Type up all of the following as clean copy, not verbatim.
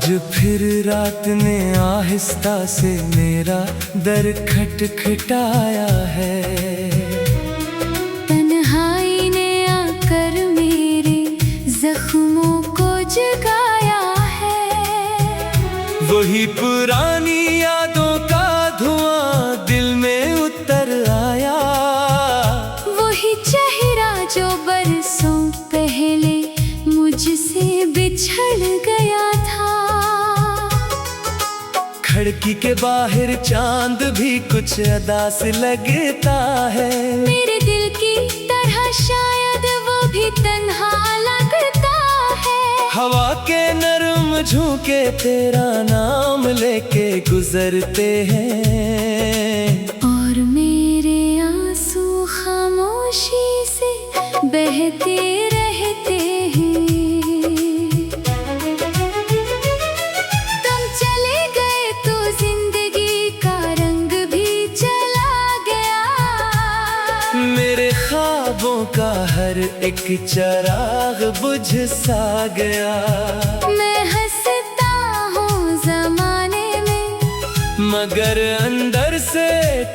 आज फिर रात ने आहिस्ता से मेरा दर खटखटाया है। तन्हाई ने आकर मेरे जख्मों को जगाया है। वही पुरानी यादों का धुआं दिल में उतर आया। वही चेहरा जो बरसों पहले मुझसे बिछड़ गया था। खिड़की के बाहर चांद भी कुछ अदा से लगता है। मेरे दिल की तरह शायद वो भी तन्हा लगता है। हवा के नरम झोंके तेरा नाम लेके गुजरते हैं। और मेरे आंसू खामोशी से बहते रहते हैं। तुम चले गए तो जिंदगी का रंग भी चला गया। मेरे ख्वाबों का हर एक चिराग बुझ सा गया। मैं हंसता हूँ जमाने में, मगर अंदर से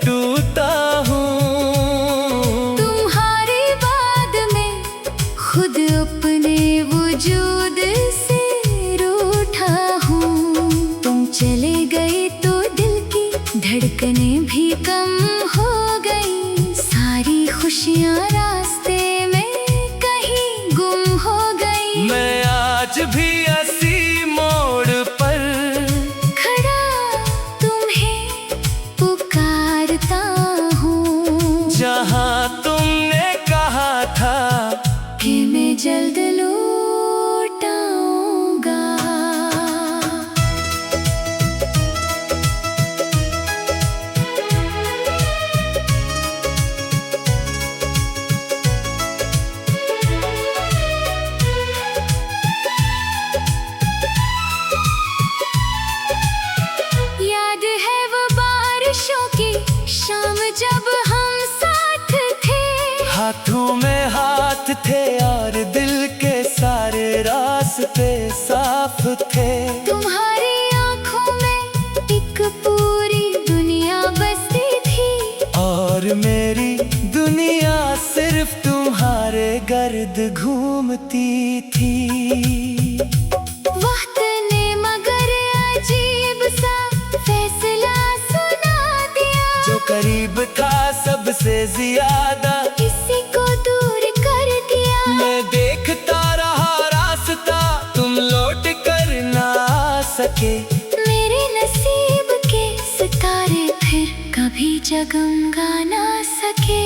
टूटा हूँ। तुम्हारी बात में खुद अपने वजूद से रूठा हूँ। तुम चले गए तो दिल की धड़कनें भी कम हो गई। सारी खुशियाँ रास्ते में कहीं गुम हो गई। मैं आज भी इसी मोड़ पर खड़ा तुम्हें पुकारता हूँ, जहाँ तुमने कहा था कि मैं जल्द लौट आऊंगा। याद है वो बारिशों की शाम जब हम साथ थे। हाथों में हाथ थे और दिल के सारे रास्ते साफ थे। तुम्हारी आंखों में एक पूरी दुनिया बसती थी। और मेरी दुनिया सिर्फ तुम्हारे गर्द घूमती थी। वक्त ने मगर अजीब सा फैसला सुना दिया। जो करीब था सबसे ज्यादा किसी को दूर कर दिया। मैं देखता रहा रास्ता, तुम लौट कर ना आ सके। मेरे नसीब के सितारे फिर कभी जगमगा ना सके।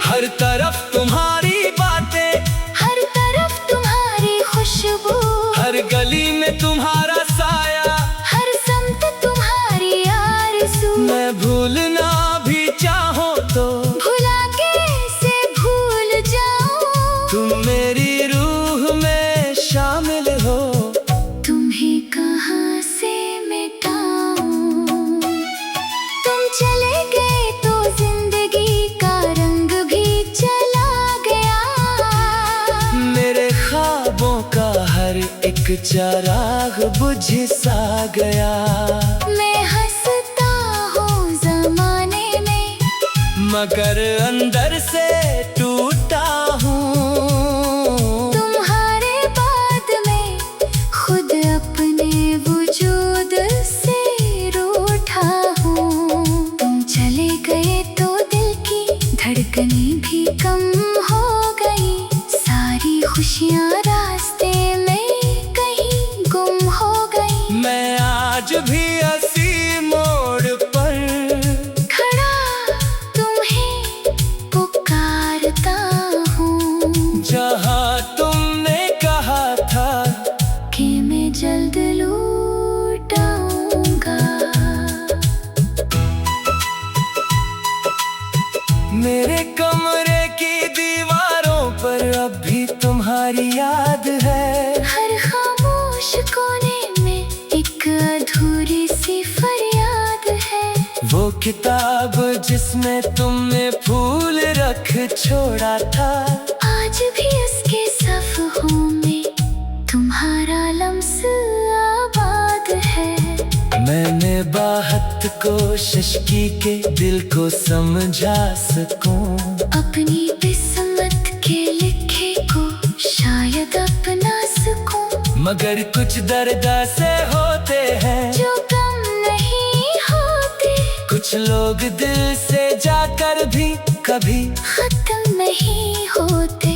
हर तरफ तुम्हारी बातें, हर तरफ तुम्हारी खुशबू, हर गली में तुम्हारा साया। हर समत तुम्हारी आरज़ू। मैं भूलना भी चाहूं तो भुला कैसे भूल जाऊं। तुम मेरी रूह में शामिल हो। तुम्हें कहाँ से मिटाऊं। तुम चले गए तो जिंदगी का रंग भी चला गया। मेरे ख्वाबों का हर एक चिराग बुझ सा गया। मैं हंसता हूँ जमाने में, मगर अंदर से टूटा हूँ। तुम्हारे बाद में खुद अपने वजूद से रूठा हूँ। तुम चले गए तो दिल की धड़कनें भी कम हो गई। सारी खुशियाँ रास्ते में कहीं गुम हो गई। मैं आज भी इसी मोड़ पर खड़ा तुम्हें पुकारता हूँ, जहाँ तुमने कहा था कि मैं जल्द लौट आऊंगा। मेरे कमरे की दीवारों पर अब भी तुम्हारी याद है। हर खामोश कोने में एक अधूरी सी फरियाद है। वो किताब जिसमें तुमने फूल रख छोड़ा था, आज भी उसके सफ़हों में तुम्हारा लम्स बहुत कोशिश की के दिल को समझा सकूं। अपनी किस्मत के लिखे को शायद अपना सकूं। मगर कुछ दर्द से होते हैं जो कम नहीं होते, कुछ लोग दिल से जाकर भी कभी खत्म नहीं होते।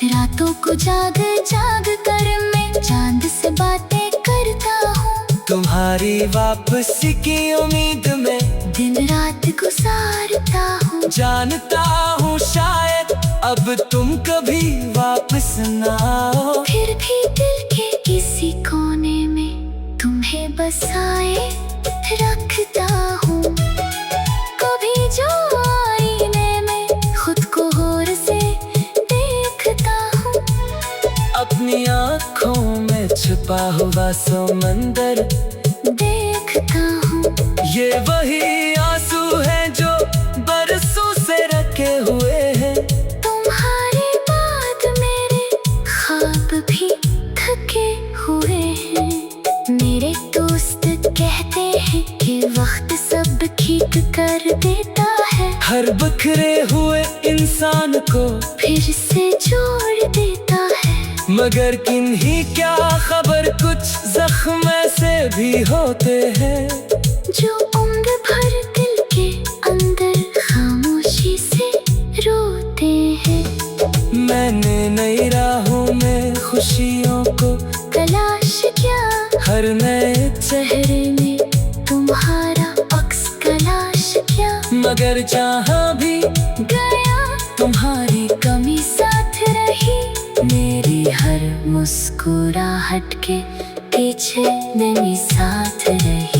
रातों को जाग जाग कर मैं चांद से बातें करता हूँ। तुम्हारी वापसी की उम्मीद में दिन रात गुजारता हूँ। जानता हूँ शायद अब तुम कभी वापस ना आओ। फिर भी दिल के किसी कोने में तुम्हें बसाए रखता हूँ। कभी जो आईने में खुद को गौर से देखता हूँ। अपनी आँखों में छुपा हुआ समंदर देखता हूँ। ये वही आंसू हैं जो बरसों से रखे हुए हैं। तुम्हारे बाद मेरे ख्वाब भी थके हुए हैं। मेरे दोस्त कहते हैं कि वक्त सब ठीक कर देता है। हर बिखरे हुए इंसान को फिर से जोड़ देता है। मगर किन्हीं क्या खबर कुछ जख्म ऐसे भी होते हैं जो उम्र भर दिल के अंदर खामोशी से रोते हैं। मैंने नई राहों में खुशियों को तलाश किया, हर नए चेहरे में तुम्हारा अक्स तलाश किया। मगर जहाँ भी गया तुम्हारी कमी साथ रही। मेरी हर मुस्कुराहट के पीछे नमी साथ रही।